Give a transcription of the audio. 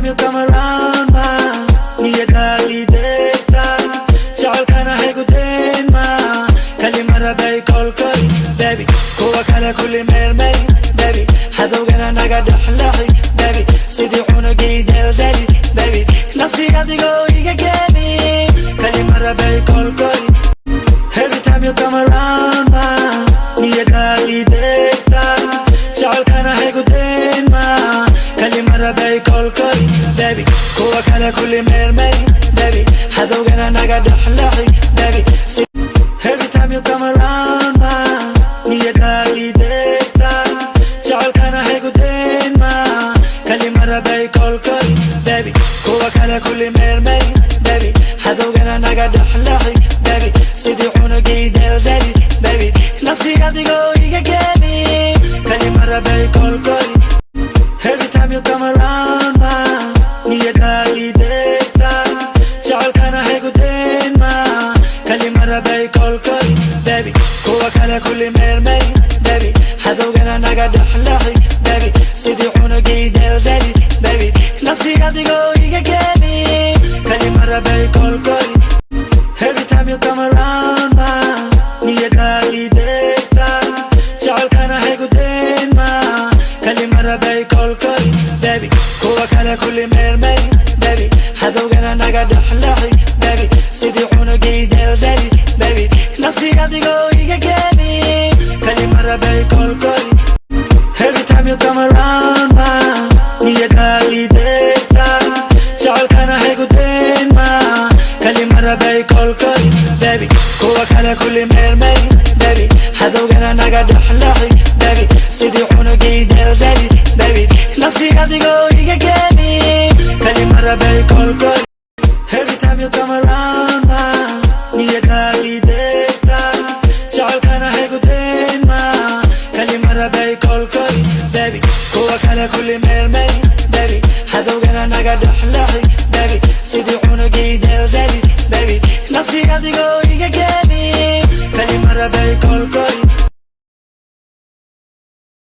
you come around ma niyada ideta jacalkana haygudayn ma kalimara bay kolkoy baby kuwa kale kulli meelmay baby hadowgana naga dhexlaxi baby sidii cunugii deldeli baby nafsiga adigoo iga geli kalimara bay kolkoy every time you come around ma niyada ideta jacalkana haygudayn ma kalimara bay kolkoy baby kuwa kale kulli meelmay baby hadowgana naga dhexlaxi baby every time you come around ma niyada ideta jacalkana haygudayn ma kalimara bay kolkoy baby kuwa kale kulli meelmay baby hadowgana naga dhexlaxi baby sidii cunugii deldeli baby nafsiga adigoo iga geli kalimara bay kolkoy every time you come around ma niyada ideta jacalkana haygudayn ma kalimara bay kolkoy baby kuwa kale kulli meelmay baby hadowgana naga dhexlaxi baby sidii cunugii deldeli baby nafsiga adigoo iga geli kalimara bay kolkoy every time you come around ma niyada ideta jacalkana haygudayn ma kalimara bay kolkoy baby kuwa kale kulli meelmay baby hadowgana naga dhexlaxi baby sidii cunugii deldeli baby nafsiga adigoo iga geli kalimara bay kolkoy every time you come around ma niyada ideta jacalkana haygudayn ma kalimara bay kolkoy baby kuwa kale kulli meelmay baby hadowgana naga dhexlaxi baby sidii cunugii deldeli baby nafsiga adigoo iga geli kalimara bay kolkoy every time you come around ma niyada ideta jacalkana haygudayn ma kalimara bay kolkoy baby kuwa kale kulli meelmay baby hadowgana naga dhexlaxi baby sidii cunugii deldeli baby nafsiga adigoo iga geli kalimara bay kolkoy